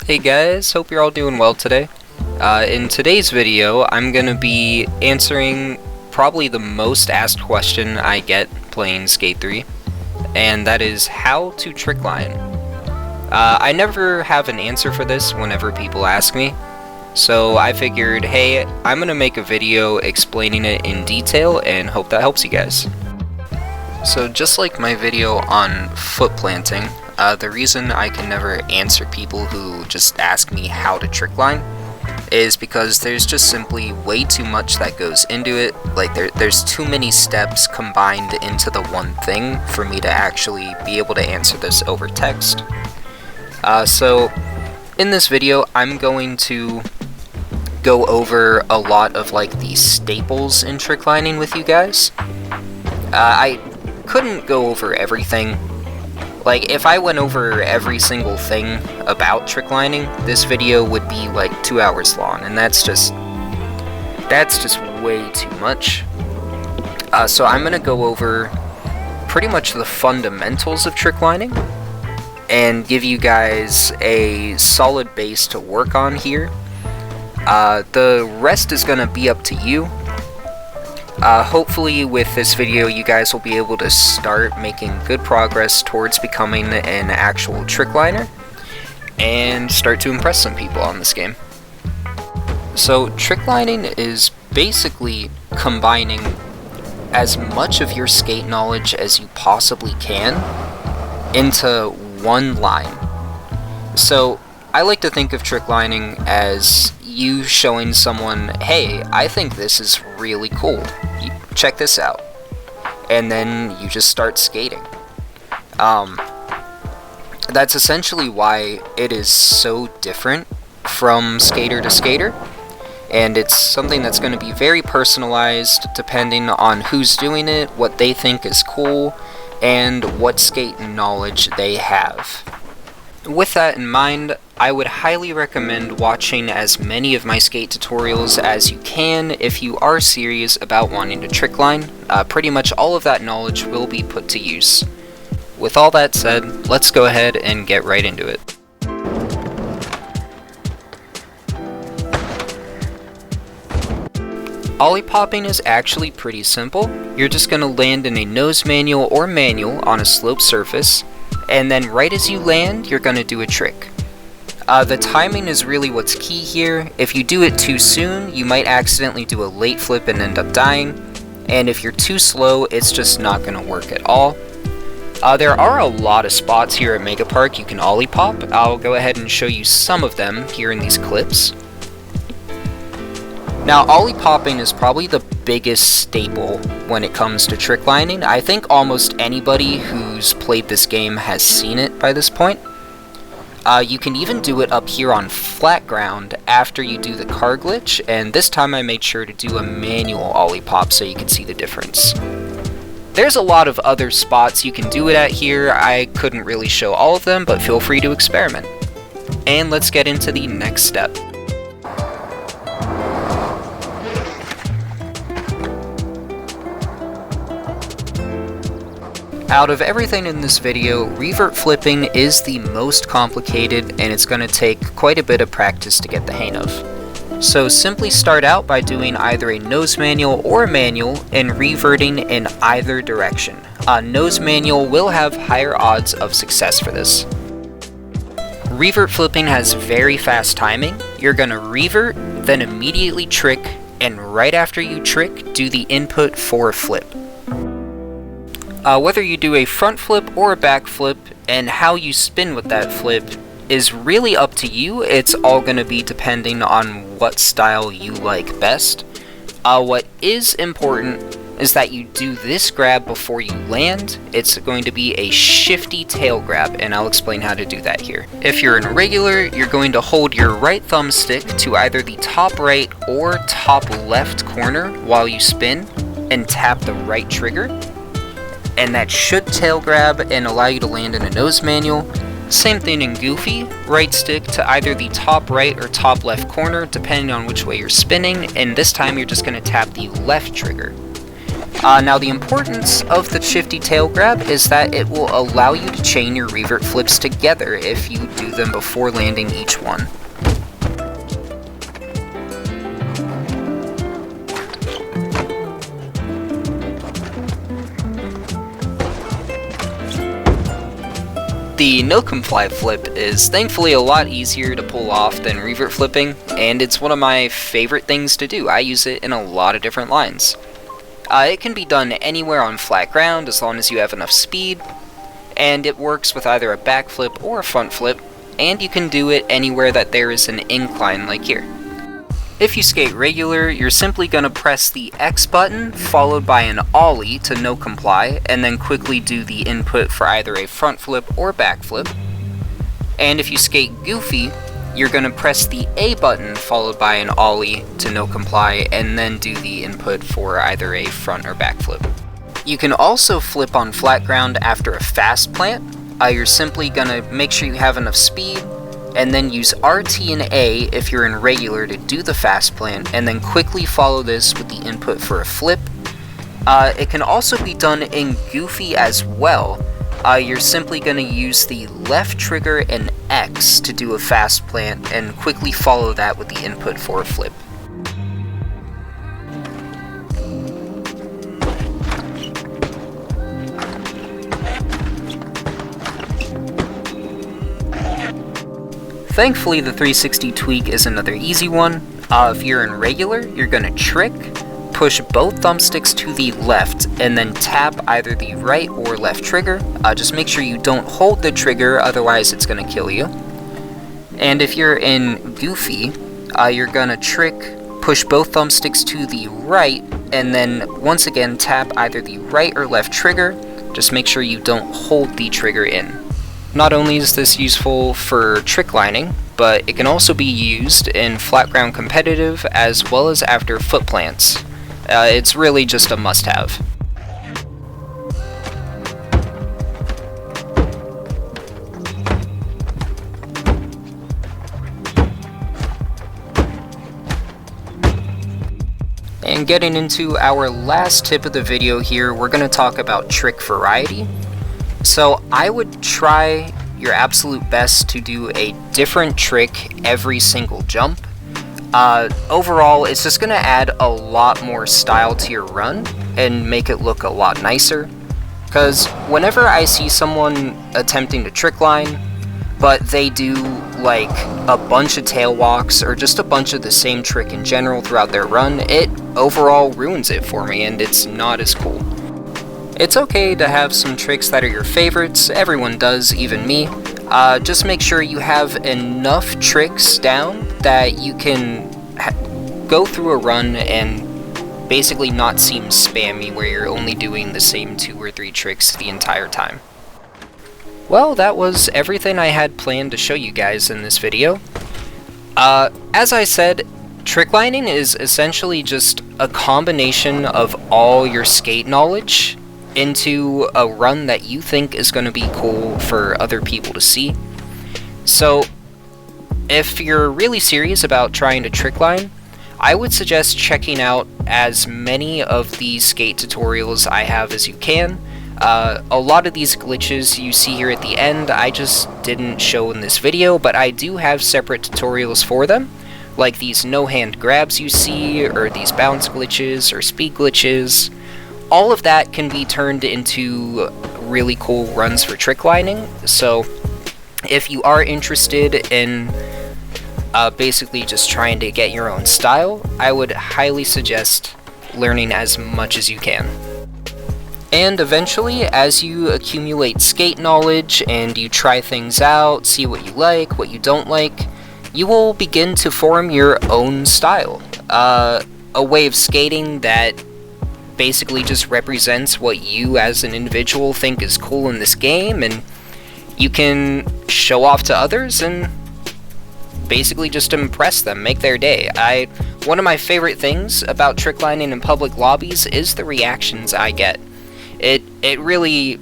Hey guys, hope you're all doing well today. In today's video, I'm going to be answering probably the most asked question I get playing Skate 3, and that is how to trickline. I never have an answer for this whenever people ask me, so I figured, hey, I'm going to make a video explaining it in detail and hope that helps you guys. So just like my video on foot planting, the reason I can never answer people who just ask me how to trickline is because there's just simply way too much that goes into it. Like there's too many steps combined into the one thing for me to actually be able to answer this over text. So in this video, I'm going to go over a lot of like the staples in tricklining with you guys. I couldn't go over everything. Like, if I went over every single thing about tricklining, this video would be like 2 hours long, and that's just way too much. So I'm gonna go over pretty much the fundamentals of tricklining and give you guys a solid base to work on here. The rest is gonna be up to you. Hopefully with this video you guys will be able to start making good progress towards becoming an actual trickliner and start to impress some people on this game. So tricklining is basically combining as much of your skate knowledge as you possibly can into one line. So I like to think of tricklining as you showing someone, hey, I think this is really cool. Check this out. And then you just start skating. That's essentially why it is so different from skater to skater. And it's something that's going to be very personalized depending on who's doing it, what they think is cool, and what skate knowledge they have. With that in mind, I would highly recommend watching as many of my skate tutorials as you can if you are serious about wanting to trickline. Pretty much all of that knowledge will be put to use. With all that said, let's go ahead and get right into it. Ollie popping is actually pretty simple. You're just going to land in a nose manual or manual on a sloped surface, and then right as you land, you're going to do a trick. The timing is really what's key here. If you do it too soon, you might accidentally do a late flip and end up dying, and if you're too slow, it's just not going to work at all. There are a lot of spots here at Mega Park you can ollie pop. I'll go ahead and show you some of them here in these clips. Now, ollie popping is probably the biggest staple when it comes to tricklining. I think almost anybody who's played this game has seen it by this point. You can even do it up here on flat ground after you do the car glitch, and this time I made sure to do a manual ollie pop so you can see the difference. There's a lot of other spots you can do it at here. I couldn't really show all of them, but feel free to experiment. And let's get into the next step. Out of everything in this video, revert flipping is the most complicated, and it's going to take quite a bit of practice to get the hang of. So simply start out by doing either a nose manual or a manual and reverting in either direction. A nose manual will have higher odds of success for this. Revert flipping has very fast timing. You're going to revert, then immediately trick, and right after you trick, do the input for a flip. Whether you do a front flip or a back flip, and how you spin with that flip is really up to you. It's all going to be depending on what style you like best. What is important is that you do this grab before you land. It's going to be a shifty tail grab, and I'll explain how to do that here. If you're in regular, you're going to hold your right thumbstick to either the top right or top left corner while you spin, and tap the right trigger. And that should tail grab and allow you to land in a nose manual. Same thing in Goofy, right stick to either the top right or top left corner depending on which way you're spinning, and this time you're just going to tap the left trigger. Now the importance of the shifty tail grab is that it will allow you to chain your revert flips together if you do them before landing each one. The no-comply flip is thankfully a lot easier to pull off than revert flipping, and it's one of my favorite things to do. I use it in a lot of different lines. It can be done anywhere on flat ground as long as you have enough speed, and it works with either a back flip or a front flip, and you can do it anywhere that there is an incline like here. If you skate regular, you're simply going to press the X button followed by an ollie to no comply, and then quickly do the input for either a front flip or back flip. And if you skate goofy, you're going to press the A button followed by an ollie to no comply, and then do the input for either a front or back flip. You can also flip on flat ground after a fast plant. You're simply going to make sure you have enough speed, and then use RT and A if you're in regular to do the fast plant, and then quickly follow this with the input for a flip. It can also be done in goofy as well. You're simply going to use the left trigger and X to do a fast plant, and quickly follow that with the input for a flip. Thankfully, the 360 tweak is another easy one. If you're in regular, you're going to trick, push both thumbsticks to the left, and then tap either the right or left trigger. Just make sure you don't hold the trigger, otherwise it's going to kill you. And if you're in goofy, you're going to trick, push both thumbsticks to the right, and then once again tap either the right or left trigger. Just make sure you don't hold the trigger in. Not only is this useful for tricklining, but it can also be used in flat ground competitive as well as after foot plants. It's really just a must-have. And getting into our last tip of the video here, we're going to talk about trick variety. So I would try your absolute best to do a different trick every single jump. Overall, it's just going to add a lot more style to your run and make it look a lot nicer. Because whenever I see someone attempting to trickline, but they do like a bunch of tail walks or just a bunch of the same trick in general throughout their run, it overall ruins it for me and it's not as cool. It's okay to have some tricks that are your favorites, everyone does, even me. Just make sure you have enough tricks down that you can go through a run and basically not seem spammy where you're only doing the same 2 or 3 tricks the entire time. Well, that was everything I had planned to show you guys in this video. As I said, tricklining is essentially just a combination of all your skate knowledge into a run that you think is going to be cool for other people to see. So if you're really serious about trying to trickline, I would suggest checking out as many of these skate tutorials I have as you can. A lot of these glitches you see here at the end I just didn't show in this video, but I do have separate tutorials for them, like these no-hand grabs you see, or these bounce glitches, or speed glitches. All of that can be turned into really cool runs for tricklining, so if you are interested in basically just trying to get your own style, I would highly suggest learning as much as you can. And eventually, as you accumulate skate knowledge and you try things out, see what you like, what you don't like, you will begin to form your own style. A way of skating that basically just represents what you as an individual think is cool in this game, and you can show off to others and basically just impress them, make their day. One of my favorite things about tricklining in public lobbies is the reactions I get. It really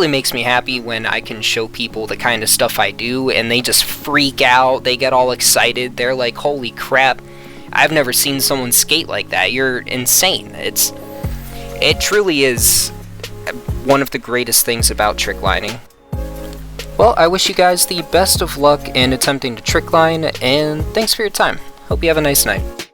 makes me happy when I can show people the kind of stuff I do and they just freak out, they get all excited, they're like, holy crap, I've never seen someone skate like that, you're insane. it truly is one of the greatest things about tricklining. Well, I wish you guys the best of luck in attempting to trickline, and thanks for your time. Hope you have a nice night.